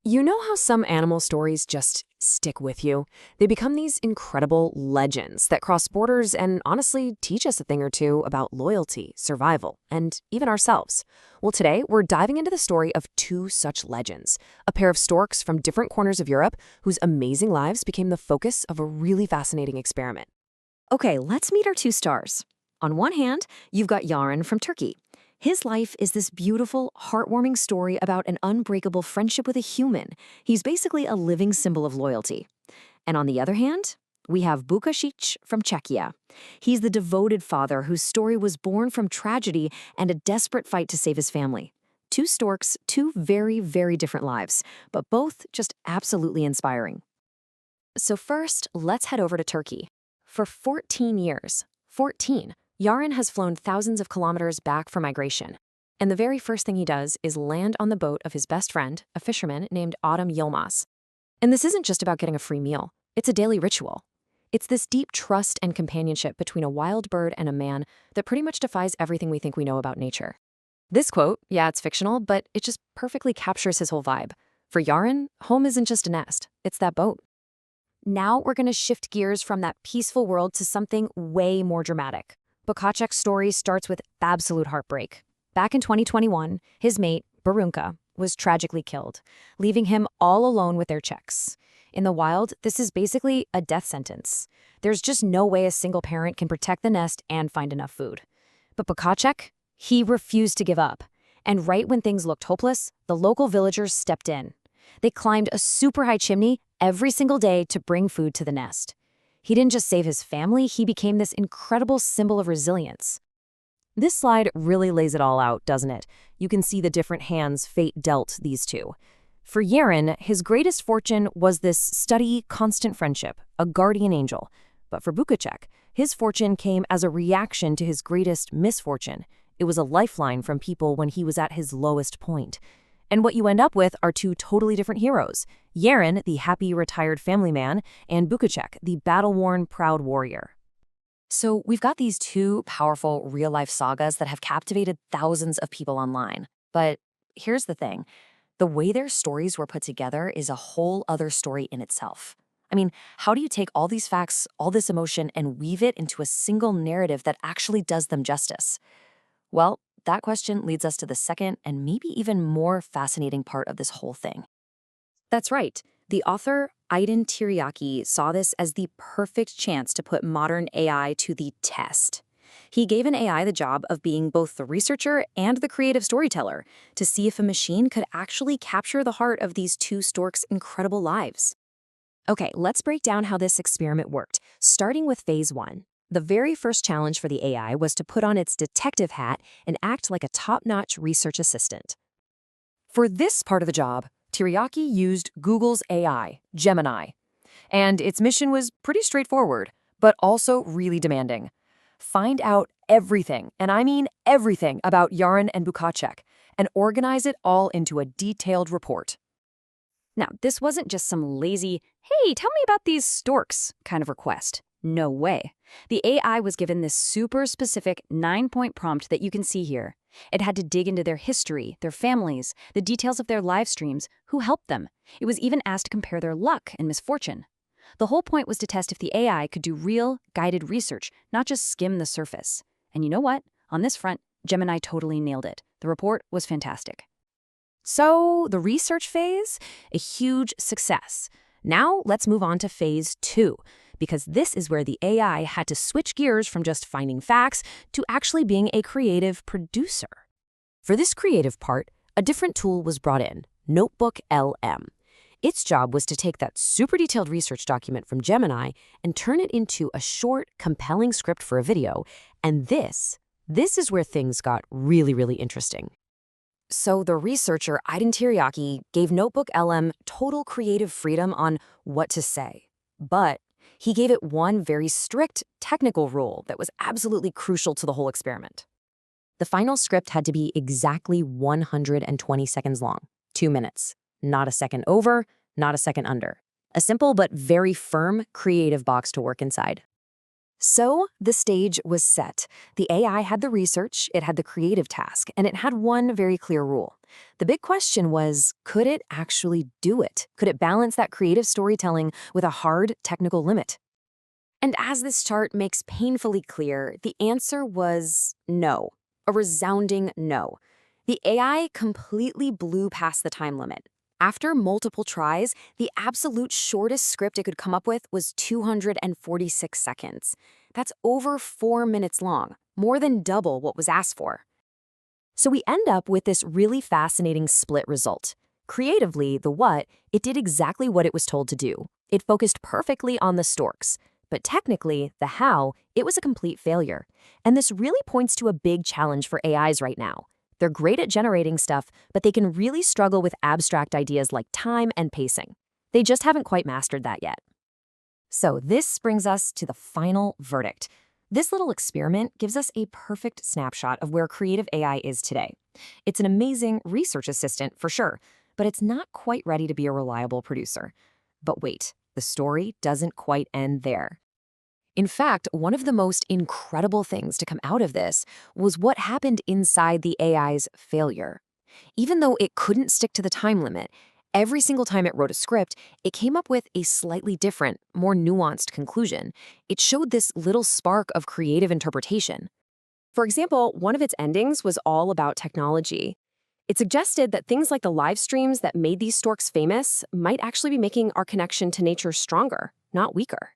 You know how some animal stories just stick with you? They become these incredible legends that cross borders and honestly teach us a thing or two about loyalty, survival, and even ourselves. Well, today we're diving into the story of two such legends, a pair of storks from different corners of Europe whose amazing lives became the focus of a really fascinating experiment. Okay, let's meet our two stars. On one hand, you've got Yaren from Turkey. His life is this beautiful, heartwarming story about an unbreakable friendship with a human. He's basically a living symbol of loyalty. And on the other hand, we have Bukašić from Czechia. He's the devoted father whose story was born from tragedy and a desperate fight to save his family. Two storks, two very, very different lives, but both just absolutely inspiring. So first, let's head over to Turkey. For 14 years, 14, Yaren has flown thousands of kilometers back for migration. And the very first thing he does is land on the boat of his best friend, a fisherman named Adem Yilmaz. And this isn't just about getting a free meal. It's a daily ritual. It's this deep trust and companionship between a wild bird and a man that pretty much defies everything we think we know about nature. This quote, yeah, it's fictional, but it just perfectly captures his whole vibe. For Yaren, home isn't just a nest, it's that boat. Now we're going to shift gears from that peaceful world to something way more dramatic. Bukáček's story starts with absolute heartbreak. Back in 2021, his mate, Barunka, was tragically killed, leaving him all alone with their chicks. In the wild, this is basically a death sentence. There's just no way a single parent can protect the nest and find enough food. But Bukáček, he refused to give up. And right when things looked hopeless, the local villagers stepped in. They climbed a super high chimney every single day to bring food to the nest. He didn't just save his family, he became this incredible symbol of resilience. This slide really lays it all out, doesn't it? You can see the different hands fate dealt these two. For Yaren, his greatest fortune was this steady, constant friendship, a guardian angel. But for Bukáček, his fortune came as a reaction to his greatest misfortune. It was a lifeline from people when he was at his lowest point. And what you end up with are two totally different heroes. Yaren, the happy, retired family man, and Bukáček, the battle-worn, proud warrior. So we've got these two powerful real-life sagas that have captivated thousands of people online. But here's the thing. The way their stories were put together is a whole other story in itself. I mean, how do you take all these facts, all this emotion, and weave it into a single narrative that actually does them justice? Well, that question leads us to the second and maybe even more fascinating part of this whole thing. That's right. The author, Aydın Tiryaki, saw this as the perfect chance to put modern AI to the test. He gave an AI the job of being both the researcher and the creative storyteller to see if a machine could actually capture the heart of these two storks' incredible lives. Okay, let's break down how this experiment worked, starting with phase 1. The very first challenge for the AI was to put on its detective hat and act like a top-notch research assistant. For this part of the job, Tiryaki used Google's AI, Gemini. And its mission was pretty straightforward, but also really demanding. Find out everything, and I mean everything, about Yaren and Bukáček, and organize it all into a detailed report. Now, this wasn't just some lazy, hey, tell me about these storks kind of request. No way. The AI was given this super specific 9-point prompt that you can see here. It had to dig into their history, their families, the details of their live streams, who helped them. It was even asked to compare their luck and misfortune. The whole point was to test if the AI could do real, guided research, not just skim the surface. And you know what? On this front, Gemini totally nailed it. The report was fantastic. So, the research phase? A huge success. Now, let's move on to phase 2. Because this is where the AI had to switch gears from just finding facts to actually being a creative producer. For this creative part, a different tool was brought in, NotebookLM. Its job was to take that super detailed research document from Gemini and turn it into a short, compelling script for a video. And this is where things got really, really interesting. So the researcher, Aydın Tiryaki, gave NotebookLM total creative freedom on what to say. But he gave it one very strict technical rule that was absolutely crucial to the whole experiment. The final script had to be exactly 120 seconds long, 2 minutes. Not a second over, not a second under. A simple but very firm creative box to work inside. So the stage was set. The AI had the research, it had the creative task, and it had one very clear rule. The big question was, could it actually do it? Could it balance that creative storytelling with a hard technical limit? And as this chart makes painfully clear, the answer was no. A resounding no. The AI completely blew past the time limit. After multiple tries, the absolute shortest script it could come up with was 246 seconds. That's over 4 minutes long, more than double what was asked for. So we end up with this really fascinating split result. Creatively, the what, it did exactly what it was told to do. It focused perfectly on the storks. But technically, the how, it was a complete failure. And this really points to a big challenge for AIs right now. They're great at generating stuff, but they can really struggle with abstract ideas like time and pacing. They just haven't quite mastered that yet. So this brings us to the final verdict. This little experiment gives us a perfect snapshot of where creative AI is today. It's an amazing research assistant for sure, but it's not quite ready to be a reliable producer. But wait, the story doesn't quite end there. In fact, one of the most incredible things to come out of this was what happened inside the AI's failure. Even though it couldn't stick to the time limit, every single time it wrote a script, it came up with a slightly different, more nuanced conclusion. It showed this little spark of creative interpretation. For example, one of its endings was all about technology. It suggested that things like the live streams that made these storks famous might actually be making our connection to nature stronger, not weaker.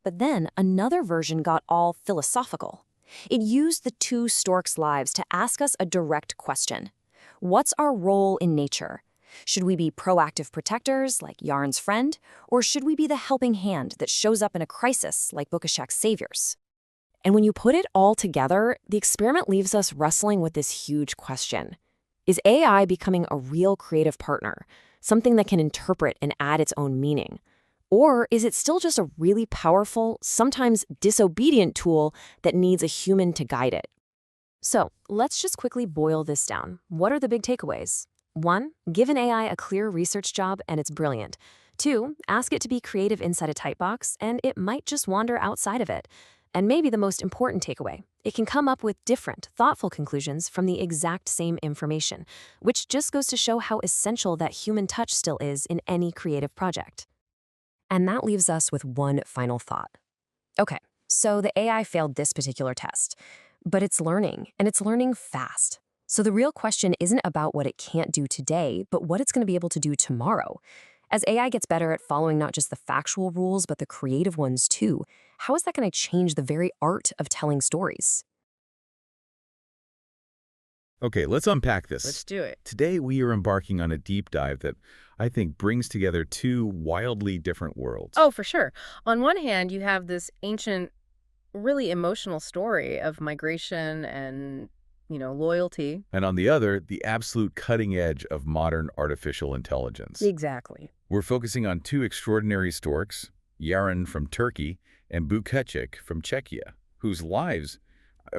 But then another version got all philosophical. It used the two storks' lives to ask us a direct question. What's our role in nature? Should we be proactive protectors, like Yaren's friend, or should we be the helping hand that shows up in a crisis, like Bukáček's saviors? And when you put it all together, the experiment leaves us wrestling with this huge question. Is AI becoming a real creative partner, something that can interpret and add its own meaning? Or is it still just a really powerful, sometimes disobedient tool that needs a human to guide it? So let's just quickly boil this down. What are the big takeaways? 1. Give an AI a clear research job and it's brilliant. 2. Ask it to be creative inside a type box and it might just wander outside of it. And maybe the most important takeaway, it can come up with different, thoughtful conclusions from the exact same information, which just goes to show how essential that human touch still is in any creative project. And that leaves us with one final thought. Okay, so the AI failed this particular test, but it's learning, and it's learning fast. So the real question isn't about what it can't do today, but what it's going to be able to do tomorrow. As AI gets better at following not just the factual rules, but the creative ones too, how is that going to change the very art of telling stories? Okay, let's unpack this. Let's do it. Today, we are embarking on a deep dive that I think brings together two wildly different worlds. Oh, for sure. On one hand, you have this ancient, really emotional story of migration and, loyalty. And on the other, the absolute cutting edge of modern artificial intelligence. Exactly. We're focusing on two extraordinary storks, Yaren from Turkey and Bukáček from Czechia, whose lives,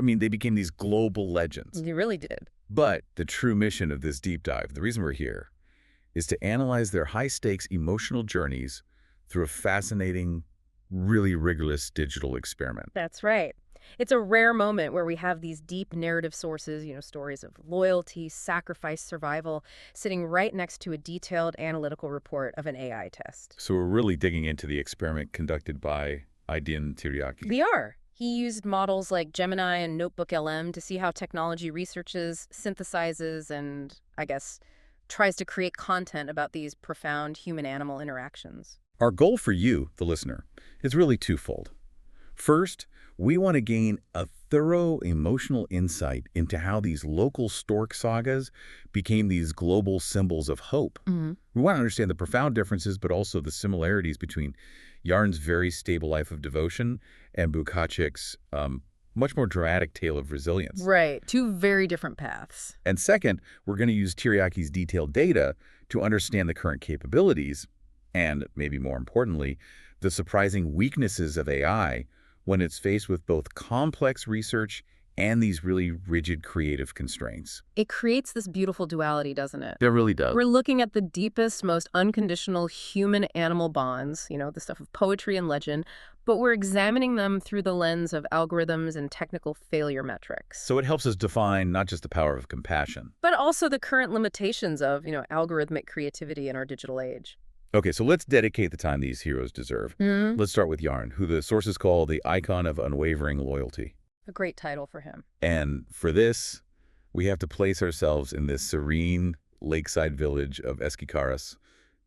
they became these global legends. You really did. But the true mission of this deep dive, the reason we're here, is to analyze their high-stakes emotional journeys through a fascinating, really rigorous digital experiment. That's right. It's a rare moment where we have these deep narrative sources, stories of loyalty, sacrifice, survival, sitting right next to a detailed analytical report of an AI test. So we're really digging into the experiment conducted by Aydın Tiryaki. We are. He used models like Gemini and NotebookLM to see how technology researches, synthesizes, and, tries to create content about these profound human-animal interactions. Our goal for you, the listener, is really twofold. First, we want to gain a thorough emotional insight into how these local stork sagas became these global symbols of hope. We want to understand the profound differences, but also the similarities between Yaren's very stable life of devotion and Bukáček's much more dramatic tale of resilience. Right. Two very different paths. And second, we're going to use Tiryaki's detailed data to understand the current capabilities and, maybe more importantly, the surprising weaknesses of AI when it's faced with both complex research and these really rigid creative constraints. It creates this beautiful duality, doesn't it? It really does. We're looking at the deepest, most unconditional human-animal bonds, the stuff of poetry and legend, but we're examining them through the lens of algorithms and technical failure metrics. So it helps us define not just the power of compassion, but also the current limitations of, algorithmic creativity in our digital age. Okay, so let's dedicate the time these heroes deserve. Let's start with Yaren, who the sources call the icon of unwavering loyalty. A great title for him. And for this, we have to place ourselves in this serene lakeside village of Eskikaras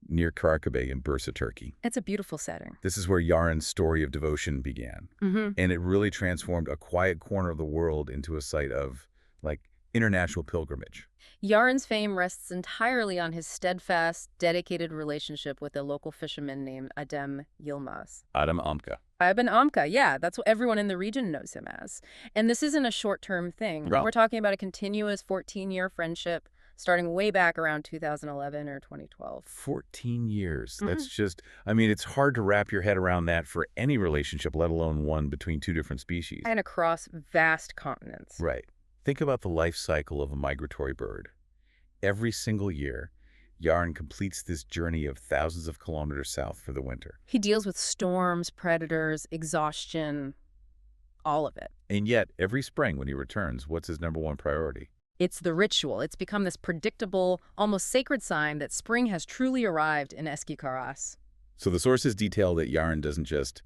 near Karakabe in Bursa, Turkey. It's a beautiful setting. This is where Yaren's story of devotion began. And it really transformed a quiet corner of the world into a site of, international pilgrimage. Yaren's fame rests entirely on his steadfast, dedicated relationship with a local fisherman named Adem Yilmaz. Adem Amka. Ibn Amka, yeah, that's what everyone in the region knows him as. And this isn't a short-term thing. Well, we're talking about a continuous 14-year friendship starting way back around 2011 or 2012. 14 years. That's just, it's hard to wrap your head around that for any relationship, let alone one between two different species. And across vast continents. Right. Think about the life cycle of a migratory bird. Every single year, Yaren completes this journey of thousands of kilometers south for the winter. He deals with storms, predators, exhaustion, all of it. And yet, every spring when he returns, what's his number one priority? It's the ritual. It's become this predictable, almost sacred sign that spring has truly arrived in Eskikaras. So the sources detail that Yaren doesn't just,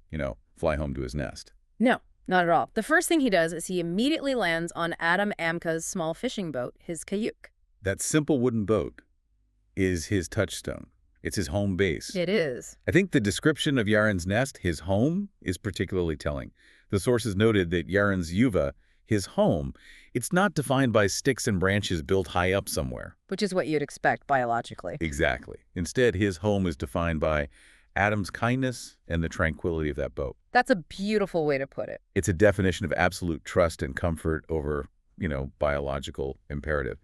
fly home to his nest. No. Not at all. The first thing he does is he immediately lands on Adem Amka's small fishing boat, his kayuk. That simple wooden boat is his touchstone. It's his home base. It is. I think the description of Yaren's nest, his home, is particularly telling. The sources noted that Yaren's yuva, his home, it's not defined by sticks and branches built high up somewhere. Which is what you'd expect biologically. Exactly. Instead, his home is defined by Adam's kindness and the tranquility of that boat. That's a beautiful way to put it. It's a definition of absolute trust and comfort over, biological imperative.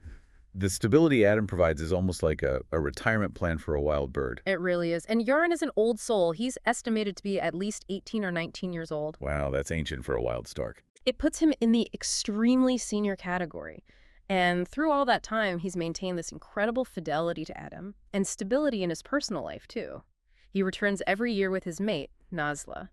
The stability Adam provides is almost like a retirement plan for a wild bird. It really is. And Yaren is an old soul. He's estimated to be at least 18 or 19 years old. Wow, that's ancient for a wild stork. It puts him in the extremely senior category. And through all that time, he's maintained this incredible fidelity to Adam and stability in his personal life, too. He returns every year with his mate, Nazla.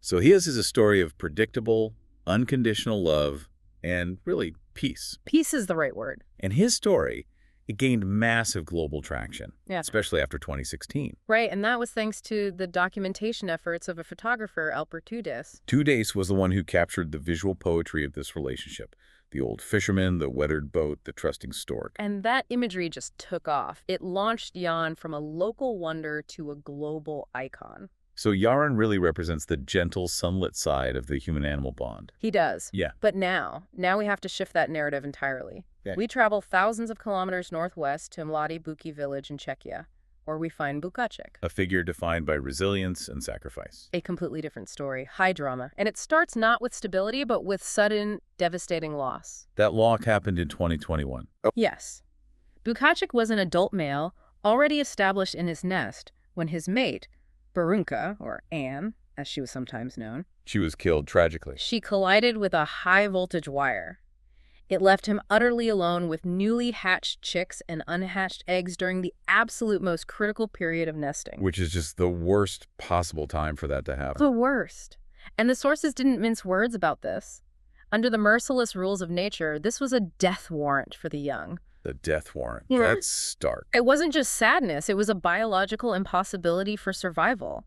So his is a story of predictable, unconditional love, and really peace. Peace is the right word. And his story, it gained massive global traction, especially after 2016. Right, and that was thanks to the documentation efforts of a photographer, Alper Tudis. Tudis was the one who captured the visual poetry of this relationship. The old fisherman, the weathered boat, the trusting stork. And that imagery just took off. It launched Jan from a local wonder to a global icon. So Yaren really represents the gentle, sunlit side of the human-animal bond. He does. Yeah. But now we have to shift that narrative entirely. Okay. We travel thousands of kilometers northwest to Mladi Buki village in Czechia, where we find Bukáček. A figure defined by resilience and sacrifice. A completely different story, high drama. And it starts not with stability, but with sudden, devastating loss. That loss happened in 2021. Yes. Bukáček was an adult male, already established in his nest, when his mate, Barunka, or Anne, as she was sometimes known. She was killed tragically. She collided with a high-voltage wire. It left him utterly alone with newly hatched chicks and unhatched eggs during the absolute most critical period of nesting. Which is just the worst possible time for that to happen. The worst. And the sources didn't mince words about this. Under the merciless rules of nature, this was a death warrant for the young. The death warrant. Yeah. That's stark. It wasn't just sadness, it was a biological impossibility for survival.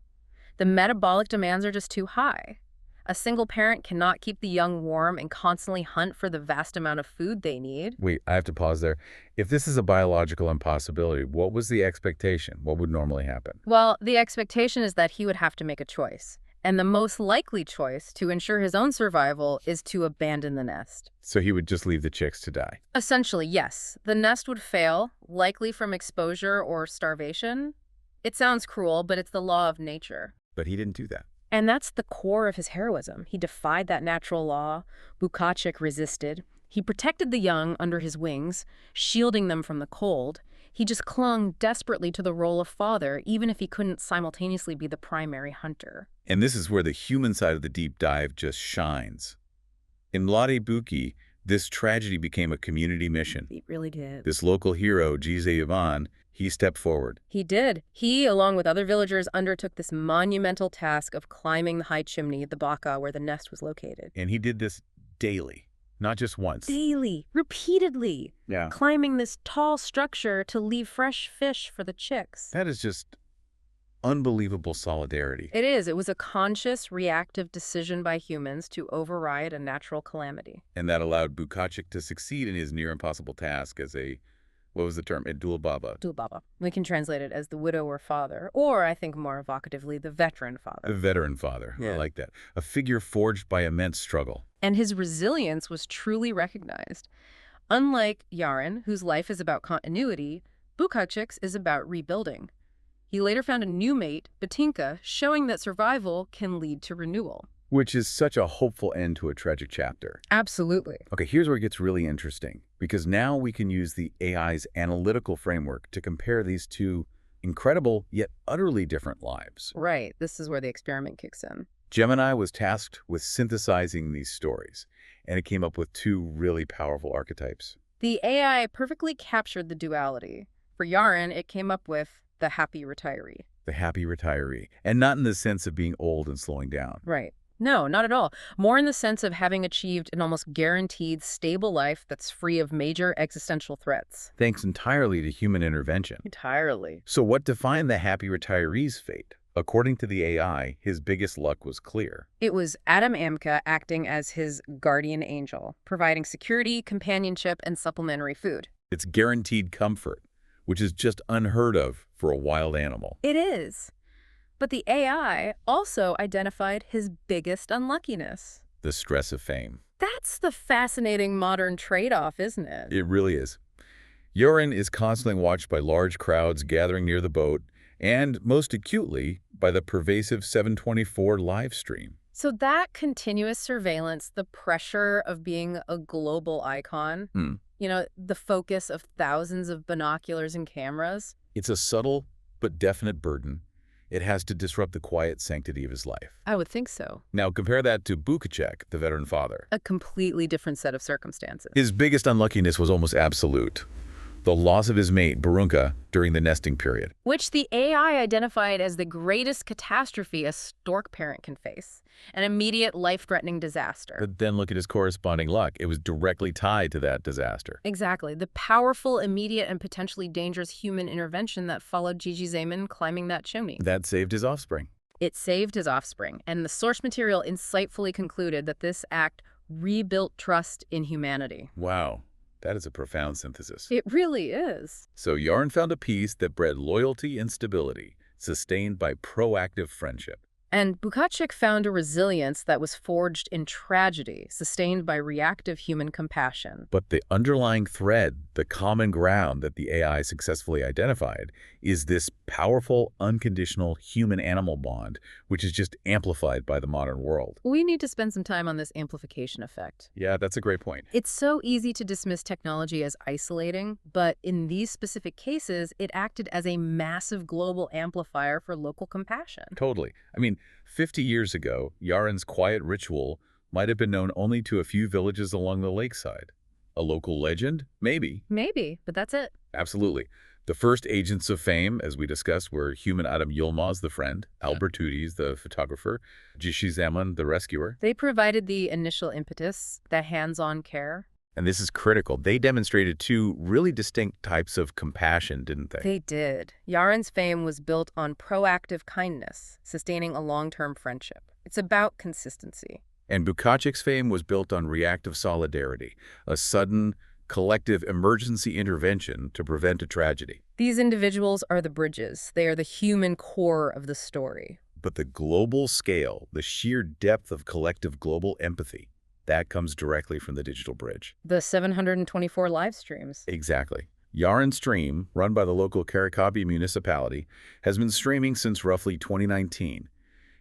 The metabolic demands are just too high. A single parent cannot keep the young warm and constantly hunt for the vast amount of food they need. Wait, I have to pause there. If this is a biological impossibility, what was the expectation? What would normally happen? Well, the expectation is that he would have to make a choice. And the most likely choice to ensure his own survival is to abandon the nest. So he would just leave the chicks to die? Essentially, yes. The nest would fail, likely from exposure or starvation. It sounds cruel, but it's the law of nature. But he didn't do that. And that's the core of his heroism. He defied that natural law. Bukáček resisted. He protected the young under his wings, shielding them from the cold. He just clung desperately to the role of father, even if he couldn't simultaneously be the primary hunter. And this is where the human side of the deep dive just shines. In Buki, this tragedy became a community mission. He really did. This local hero, Jize Ivan, he stepped forward. He did. He, along with other villagers, undertook this monumental task of climbing the high chimney at the baka where the nest was located. And he did this daily, not just once. Daily, repeatedly, Yeah. climbing this tall structure to leave fresh fish for the chicks. That is just unbelievable solidarity. It is. It was a conscious, reactive decision by humans to override a natural calamity. And that allowed Bukáček to succeed in his near-impossible task as a, what was the term? Dul Baba. Dul Baba. We can translate it as the widower father, or I think more evocatively, the veteran father. The veteran father. Yeah. I like that. A figure forged by immense struggle. And his resilience was truly recognized. Unlike Yaren, whose life is about continuity, Bukáček's is about rebuilding. He later found a new mate, Batinka, showing that survival can lead to renewal. Which is such a hopeful end to a tragic chapter. Absolutely. Okay, here's where it gets really interesting, because now we can use the AI's analytical framework to compare these two incredible yet utterly different lives. Right. This is where the experiment kicks in. Gemini was tasked with synthesizing these stories, and it came up with two really powerful archetypes. The AI perfectly captured the duality. For Yaren, it came up with the happy retiree. The happy retiree, and not in the sense of being old and slowing down. Right. No, not at all. More in the sense of having achieved an almost guaranteed stable life that's free of major existential threats. Thanks entirely to human intervention. Entirely. So what defined the happy retiree's fate? According to the AI, his biggest luck was clear. It was Adam Amka acting as his guardian angel, providing security, companionship, and supplementary food. It's guaranteed comfort, which is just unheard of for a wild animal. It is. But the AI also identified his biggest unluckiness. The stress of fame. That's the fascinating modern trade-off, isn't it? It really is. Yaren is constantly watched by large crowds gathering near the boat, and most acutely by the pervasive 724 live stream. So that continuous surveillance, the pressure of being a global icon, you know, the focus of thousands of binoculars and cameras. It's a subtle but definite burden. It has to disrupt the quiet sanctity of his life. I would think so. Now compare that to Bukáček, the veteran father. A completely different set of circumstances. His biggest unluckiness was almost absolute. The loss of his mate, Barunka, during the nesting period. Which the AI identified as the greatest catastrophe a stork parent can face. An immediate life-threatening disaster. But then look at his corresponding luck. It was directly tied to that disaster. Exactly. The powerful, immediate, and potentially dangerous human intervention that followed Gigi Zaman climbing that chimney. That saved his offspring. It saved his offspring, and the source material insightfully concluded that this act rebuilt trust in humanity. Wow. That is a profound synthesis. It really is. So Yaren found a peace that bred loyalty and stability, sustained by proactive friendship. And Bukáček found a resilience that was forged in tragedy, sustained by reactive human compassion. But the underlying thread, the common ground that the AI successfully identified, is this powerful, unconditional human-animal bond, which is just amplified by the modern world. We need to spend some time on this amplification effect. Yeah, that's a great point. It's so easy to dismiss technology as isolating, but in these specific cases, it acted as a massive global amplifier for local compassion. Totally. I mean, 50 years ago, Yaren's quiet ritual might have been known only to a few villages along the lakeside. A local legend? Maybe. Maybe, but that's it. Absolutely. The first agents of fame, as we discussed, were human Adam Yilmaz, the friend, Albertudis, the photographer, Jishi Zaman, the rescuer. They provided the initial impetus, the hands-on care. And this is critical. They demonstrated two really distinct types of compassion, didn't they? They did. Yaren's fame was built on proactive kindness, sustaining a long-term friendship. It's about consistency. And Bukáček's fame was built on reactive solidarity, a sudden, collective emergency intervention to prevent a tragedy. These individuals are the bridges. They are the human core of the story. But the global scale, the sheer depth of collective global empathy, that comes directly from the digital bridge. The 724 live streams. Exactly. Yaren Stream, run by the local Karakabi municipality, has been streaming since roughly 2019.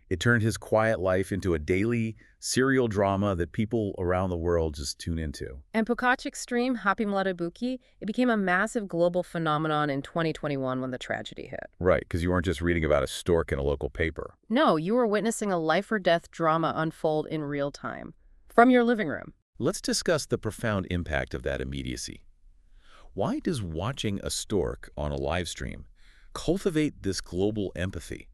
It turned his quiet life into a daily, serial drama that people around the world just tune into. And Bukáček's stream, Happy Buki, it became a massive global phenomenon in 2021 when the tragedy hit. Right, because you weren't just reading about a stork in a local paper. No, you were witnessing a life-or-death drama unfold in real time, from your living room. Let's discuss the profound impact of that immediacy. Why does watching a stork on a live stream cultivate this global empathy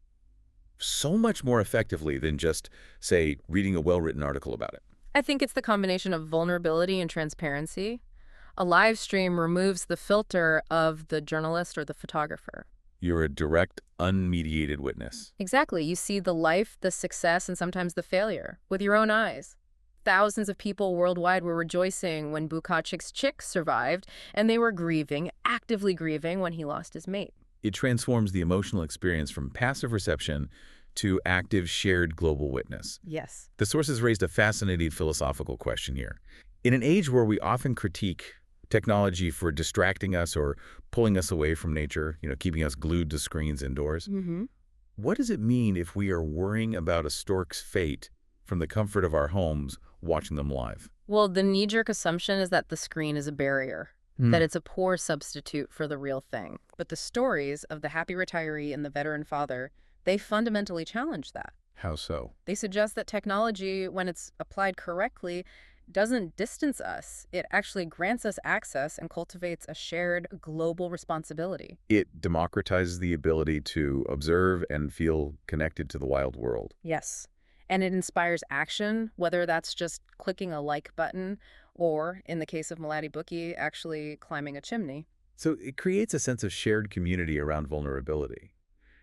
so much more effectively than just, say, reading a well-written article about it? I think it's the combination of vulnerability and transparency. A live stream removes the filter of the journalist or the photographer. You're a direct, unmediated witness. Exactly. You see the life, the success, and sometimes the failure with your own eyes. Thousands of people worldwide were rejoicing when Bukáček's chick survived, and they were grieving, actively grieving, when he lost his mate. It transforms the emotional experience from passive reception to active, shared global witness. Yes. The sources raised a fascinating philosophical question here. In an age where we often critique technology for distracting us or pulling us away from nature, keeping us glued to screens indoors, what does it mean if we are worrying about a stork's fate from the comfort of our homes, watching them live? Well, the knee-jerk assumption is that the screen is a barrier, that it's a poor substitute for the real thing. But the stories of the happy retiree and the veteran father, they fundamentally challenge that. How so? They suggest that technology, when it's applied correctly, doesn't distance us. It actually grants us access and cultivates a shared global responsibility. It democratizes the ability to observe and feel connected to the wild world. Yes. And it inspires action, whether that's just clicking a like button or, in the case of Malati Bookie, actually climbing a chimney. So it creates a sense of shared community around vulnerability.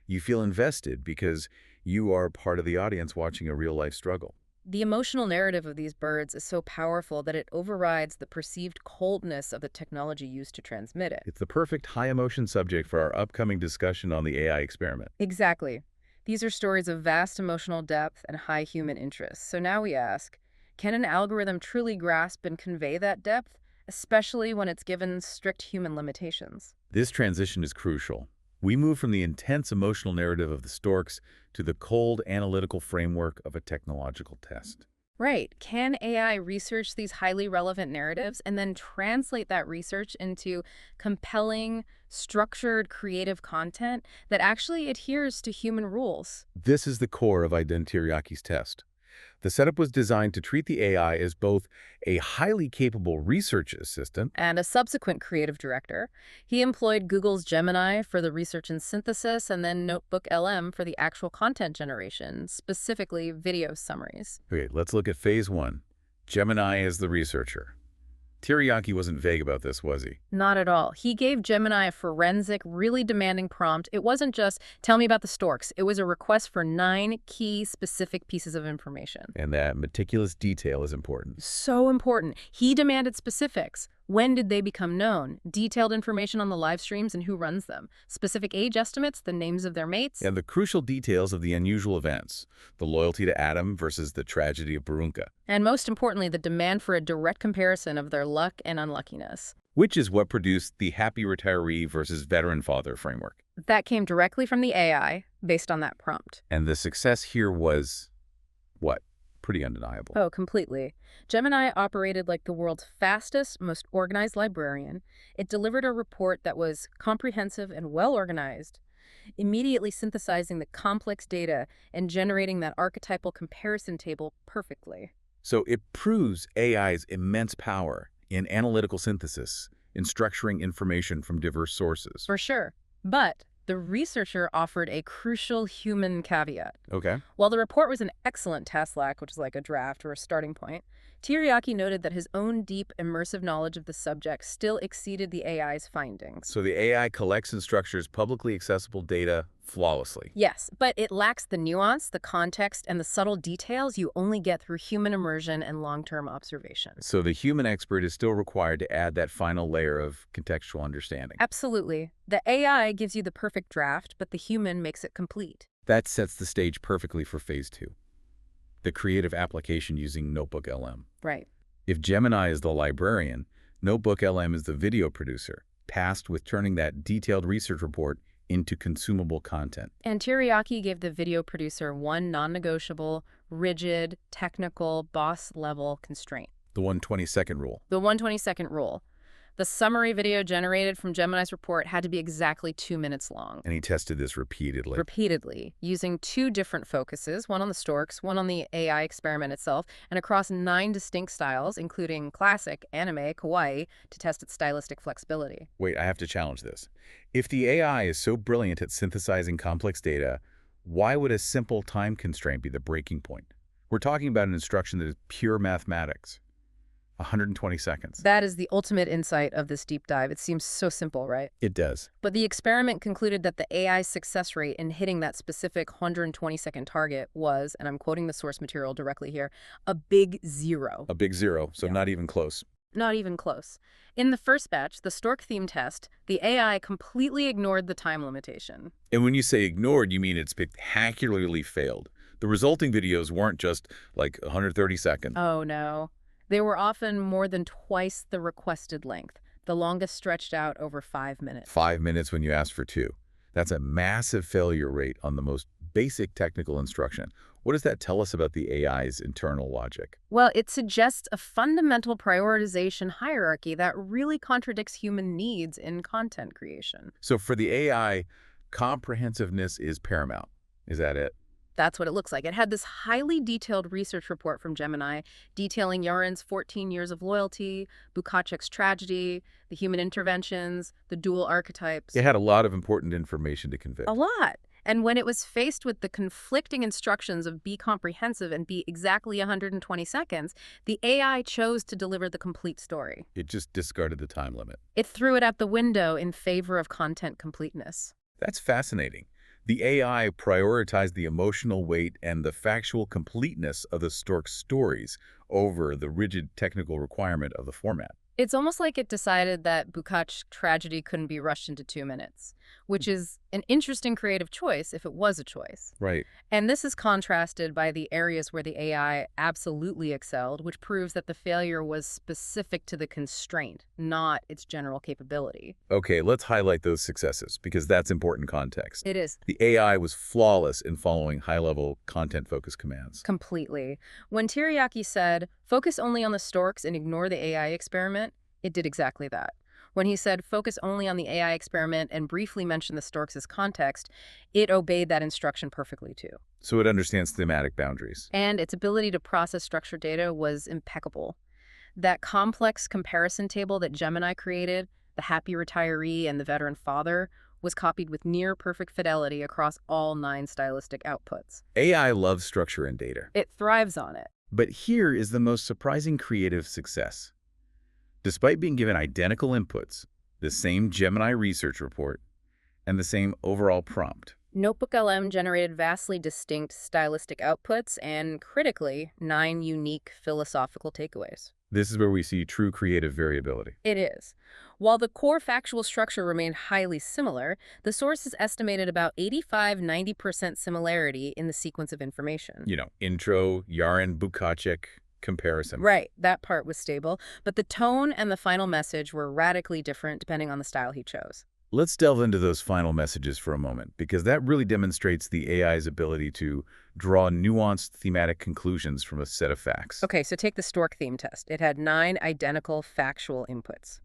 You feel invested because you are part of the audience watching a real-life struggle. The emotional narrative of these birds is so powerful that it overrides the perceived coldness of the technology used to transmit it. It's the perfect high-emotion subject for our upcoming discussion on the AI experiment. Exactly. These are stories of vast emotional depth and high human interest. So now we ask, can an algorithm truly grasp and convey that depth, especially when it's given strict human limitations? This transition is crucial. We move from the intense emotional narrative of the storks to the cold analytical framework of a technological test. Right. Can AI research these highly relevant narratives and then translate that research into compelling, structured, creative content that actually adheres to human rules? This is the core of Aydın Tiryaki's test. The setup was designed to treat the AI as both a highly capable research assistant and a subsequent creative director. He employed Google's Gemini for the research and synthesis, and then NotebookLM for the actual content generation, specifically video summaries. Okay, let's look at phase one. Gemini as the researcher. Tiryaki wasn't vague about this, was he? Not at all. He gave Gemini a forensic, really demanding prompt. It wasn't just, tell me about the storks. It was a request for 9 key specific pieces of information. And that meticulous detail is important. So important. He demanded specifics. When did they become known? Detailed information on the live streams and who runs them. Specific age estimates, the names of their mates. And the crucial details of the unusual events. The loyalty to Adam versus the tragedy of Barunka. And most importantly, the demand for a direct comparison of their luck and unluckiness. Which is what produced the happy retiree versus veteran father framework. That came directly from the AI, based on that prompt. And the success here was, what? Pretty undeniable. Oh, completely. Gemini operated like the world's fastest, most organized librarian. It delivered a report that was comprehensive and well-organized, immediately synthesizing the complex data and generating that archetypal comparison table perfectly. So it proves AI's immense power in analytical synthesis, in structuring information from diverse sources. For sure. But the researcher offered a crucial human caveat. Okay. While the report was an excellent TASLAC, which is like a draft or a starting point, Tiryaki noted that his own deep, immersive knowledge of the subject still exceeded the AI's findings. So the AI collects and structures publicly accessible data flawlessly. Yes, but it lacks the nuance, the context, and the subtle details you only get through human immersion and long-term observation. So the human expert is still required to add that final layer of contextual understanding. Absolutely. The AI gives you the perfect draft, but the human makes it complete. That sets the stage perfectly for phase two. The creative application using NotebookLM. Right. If Gemini is the librarian, NotebookLM is the video producer, tasked with turning that detailed research report into consumable content. And Tiryaki gave the video producer one non-negotiable, rigid, technical, boss-level constraint. The 120-second rule. The 120-second rule. The summary video generated from Gemini's report had to be exactly 2 minutes long. And he tested this repeatedly. Repeatedly, using 2 different focuses, one on the storks, one on the AI experiment itself, and across 9 distinct styles, including classic, anime, kawaii, to test its stylistic flexibility. Wait, I have to challenge this. If the AI is so brilliant at synthesizing complex data, why would a simple time constraint be the breaking point? We're talking about an instruction that is pure mathematics. 120 seconds. That is the ultimate insight of this deep dive. It seems so simple, right? It does. But the experiment concluded that the AI's success rate in hitting that specific 120-second target was, and I'm quoting the source material directly here, a big 0. A big 0, so Yeah. not even close. Not even close. In the first batch, the stork theme test, the AI completely ignored the time limitation. And when you say ignored, you mean it spectacularly failed. The resulting videos weren't just like 130 seconds. Oh, no. They were often more than twice the requested length, the longest stretched out over 5 minutes. 5 minutes when you ask for 2. That's a massive failure rate on the most basic technical instruction. What does that tell us about the AI's internal logic? Well, it suggests a fundamental prioritization hierarchy that really contradicts human needs in content creation. So for the AI, comprehensiveness is paramount. Is that it? That's what it looks like. It had this highly detailed research report from Gemini detailing Yaren's 14 years of loyalty, Bukáček's tragedy, the human interventions, the dual archetypes. It had a lot of important information to convey. A lot. And when it was faced with the conflicting instructions of be comprehensive and be exactly 120 seconds, the AI chose to deliver the complete story. It just discarded the time limit. It threw it out the window in favor of content completeness. That's fascinating. The AI prioritized the emotional weight and the factual completeness of the stork stories over the rigid technical requirement of the format. It's almost like it decided that Bukáček's tragedy couldn't be rushed into 2 minutes, which is an interesting creative choice if it was a choice. Right. And this is contrasted by the areas where the AI absolutely excelled, which proves that the failure was specific to the constraint, not its general capability. Okay, let's highlight those successes because that's important context. It is. The AI was flawless in following high-level content-focused commands. Completely. When Tiryaki said, focus only on the storks and ignore the AI experiment, it did exactly that. When he said, focus only on the AI experiment and briefly mentioned the storks as context, it obeyed that instruction perfectly too. So it understands thematic boundaries. And its ability to process structured data was impeccable. That complex comparison table that Gemini created, the happy retiree and the veteran father, was copied with near-perfect fidelity across all 9 stylistic outputs. AI loves structure and data. It thrives on it. But here is the most surprising creative success. Despite being given identical inputs, the same Gemini research report, and the same overall prompt, NotebookLM generated vastly distinct stylistic outputs and, critically, 9 unique philosophical takeaways. this is where we see true creative variability. It is. While the core factual structure remained highly similar, the sources estimated about 85–90% similarity in the sequence of information. You know, intro, YAREN, Bukáček, comparison. Right, that part was stable, but the tone and the final message were radically different depending on the style he chose. Let's delve into those final messages for a moment, because that really demonstrates the AI's ability to draw nuanced thematic conclusions from a set of facts. Okay, so take the stork theme test. It had 9 identical factual inputs.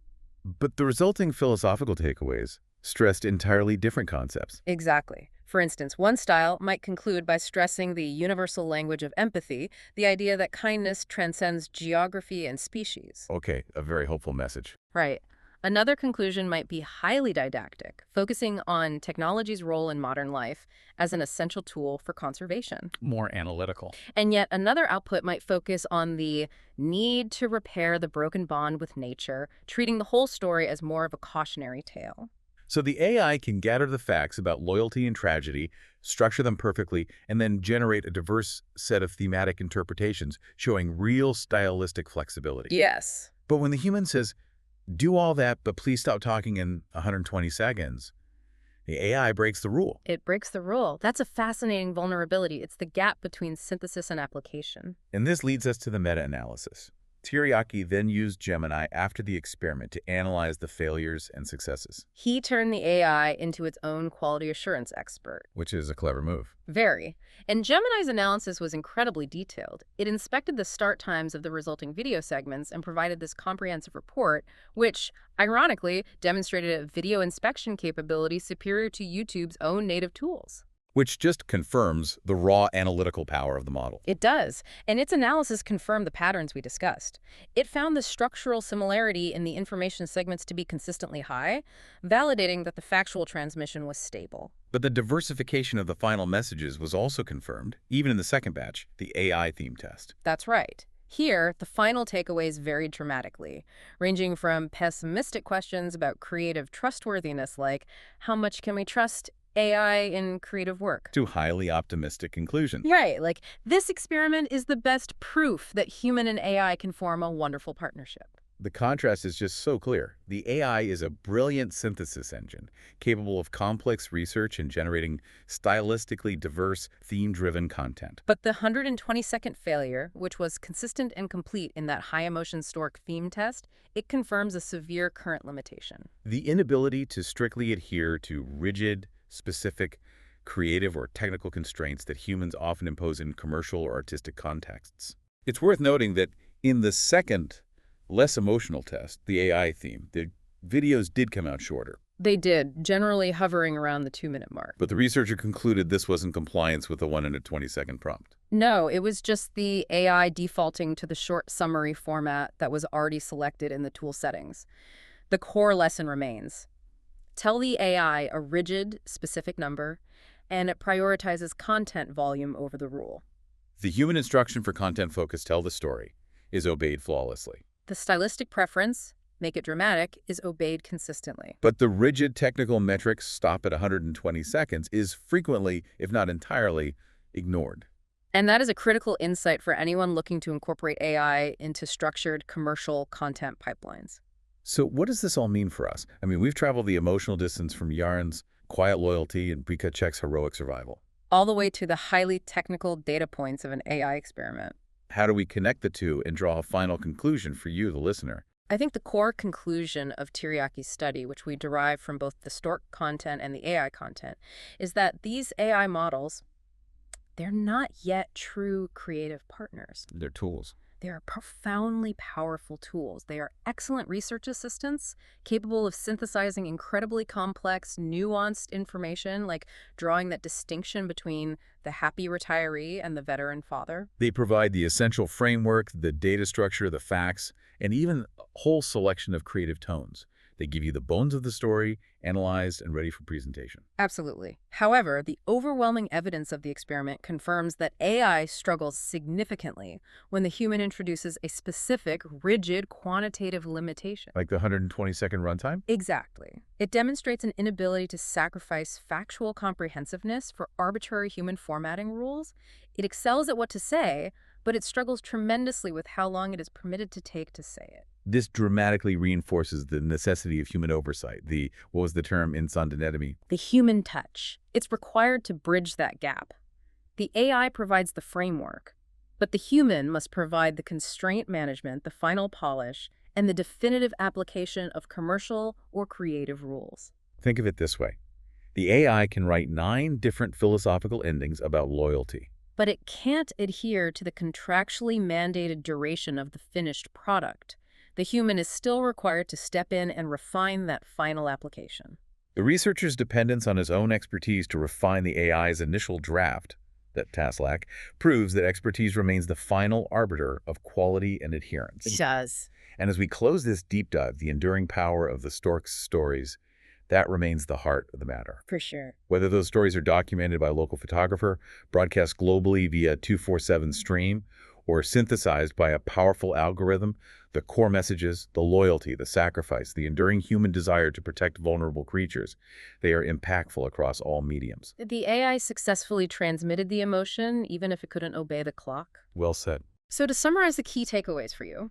But the resulting philosophical takeaways stressed entirely different concepts. Exactly. For instance, one style might conclude by stressing the universal language of empathy, the idea that kindness transcends geography and species. Okay, a very hopeful message. Right. Another conclusion might be highly didactic, focusing on technology's role in modern life as an essential tool for conservation. More analytical. And yet another output might focus on the need to repair the broken bond with nature, treating the whole story as more of a cautionary tale. So the AI can gather the facts about loyalty and tragedy, structure them perfectly, and then generate a diverse set of thematic interpretations, showing real stylistic flexibility. Yes. But when the human says, do all that, but please stop talking in 120 seconds, the AI breaks the rule. It breaks the rule. That's a fascinating vulnerability. It's the gap between synthesis and application. And this leads us to the meta-analysis. Tiryaki then used Gemini after the experiment to analyze the failures and successes, He turned the AI into its own quality assurance expert. which is a clever move. Very. And Gemini's analysis was incredibly detailed. It inspected the start times of the resulting video segments and provided this comprehensive report, which, ironically, demonstrated a video inspection capability superior to YouTube's own native tools. Which just confirms the raw analytical power of the model. It does, and its analysis confirmed the patterns we discussed. It found the structural similarity in the information segments to be consistently high, validating that the factual transmission was stable. But the diversification of the final messages was also confirmed, even in the second batch, the AI theme test. That's right. Here, the final takeaways varied dramatically, ranging from pessimistic questions about creative trustworthiness like, how much can we trust AI in creative work? To highly optimistic conclusions. Right, like, this experiment is the best proof that human and AI can form a wonderful partnership. The contrast is just so clear. The AI is a brilliant synthesis engine, capable of complex research and generating stylistically diverse, theme-driven content. But the 120-second failure, which was consistent and complete in that high-emotion stork theme test, it confirms a severe current limitation. The inability to strictly adhere to rigid, specific, creative, or technical constraints that humans often impose in commercial or artistic contexts. It's worth noting that in the second, less emotional test, the AI theme, the videos did come out shorter. They did, generally hovering around the 2-minute mark. But the researcher concluded this was in compliance with the 120-second prompt. No, it was just the AI defaulting to the short summary format that was already selected in the tool settings. The core lesson remains. Tell the AI a rigid, specific number, and it prioritizes content volume over the rule. The human instruction for content focus, tell the story, is obeyed flawlessly. The stylistic preference, make it dramatic, is obeyed consistently. But the rigid technical metrics, stop at 120 seconds, is frequently, if not entirely, ignored. And that is a critical insight for anyone looking to incorporate AI into structured commercial content pipelines. So what does this all mean for us? I mean, we've traveled the emotional distance from YAREN's quiet loyalty and Bukáček's heroic survival. All the way to the highly technical data points of an AI experiment. How do we connect the two and draw a final conclusion for you, the listener? I think the core conclusion of Tiryaki's study, which we derive from both the stork content and the AI content, is that these AI models, they're not yet true creative partners. They're tools. They are profoundly powerful tools. They are excellent research assistants, capable of synthesizing incredibly complex, nuanced information, like drawing that distinction between the happy retiree and the veteran father. They provide the essential framework, the data structure, the facts, and even a whole selection of creative tones. They give you the bones of the story, analyzed and ready for presentation. Absolutely. However, the overwhelming evidence of the experiment confirms that AI struggles significantly when the human introduces a specific, rigid, quantitative limitation. Like the 120-second runtime? Exactly. It demonstrates an inability to sacrifice factual comprehensiveness for arbitrary human formatting rules. It excels at what to say, but it struggles tremendously with how long it is permitted to take to say it. This dramatically reinforces the necessity of human oversight, what was the term, insondanity? The human touch. It's required to bridge that gap. The AI provides the framework, but the human must provide the constraint management, the final polish, and the definitive application of commercial or creative rules. Think of it this way. The AI can write 9 different philosophical endings about loyalty. But it can't adhere to the contractually mandated duration of the finished product. The human is still required to step in and refine that final application. The researcher's dependence on his own expertise to refine the AI's initial draft, that TASLAC, proves that expertise remains the final arbiter of quality and adherence. It does. And as we close this deep dive, the enduring power of the STORKS stories, that remains the heart of the matter. For sure. Whether those stories are documented by a local photographer, broadcast globally via 247 stream, or synthesized by a powerful algorithm, the core messages, the loyalty, the sacrifice, the enduring human desire to protect vulnerable creatures, they are impactful across all mediums. The AI successfully transmitted the emotion, even if it couldn't obey the clock. Well said. So to summarize the key takeaways for you,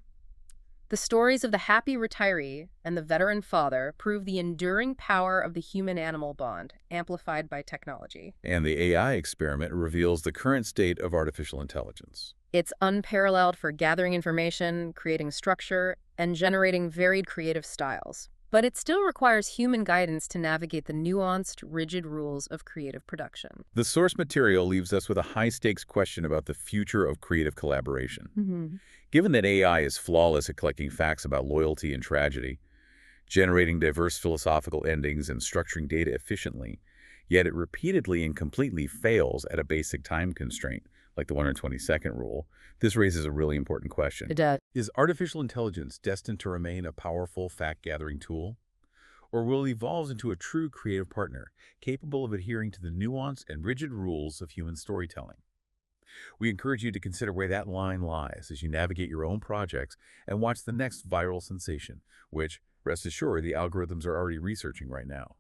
The stories of the happy retiree and the veteran father prove the enduring power of the human-animal bond, amplified by technology. And the AI experiment reveals the current state of artificial intelligence. It's unparalleled for gathering information, creating structure, and generating varied creative styles. But it still requires human guidance to navigate the nuanced, rigid rules of creative production. The source material leaves us with a high-stakes question about the future of creative collaboration. Given that AI is flawless at collecting facts about loyalty and tragedy, generating diverse philosophical endings and structuring data efficiently, yet it repeatedly and completely fails at a basic time constraint, like the 120-second rule, this raises a really important question. It does. Is artificial intelligence destined to remain a powerful fact-gathering tool? Or will it evolve into a true creative partner, capable of adhering to the nuance and rigid rules of human storytelling? We encourage you to consider where that line lies as you navigate your own projects and watch the next viral sensation, which, rest assured, the algorithms are already researching right now.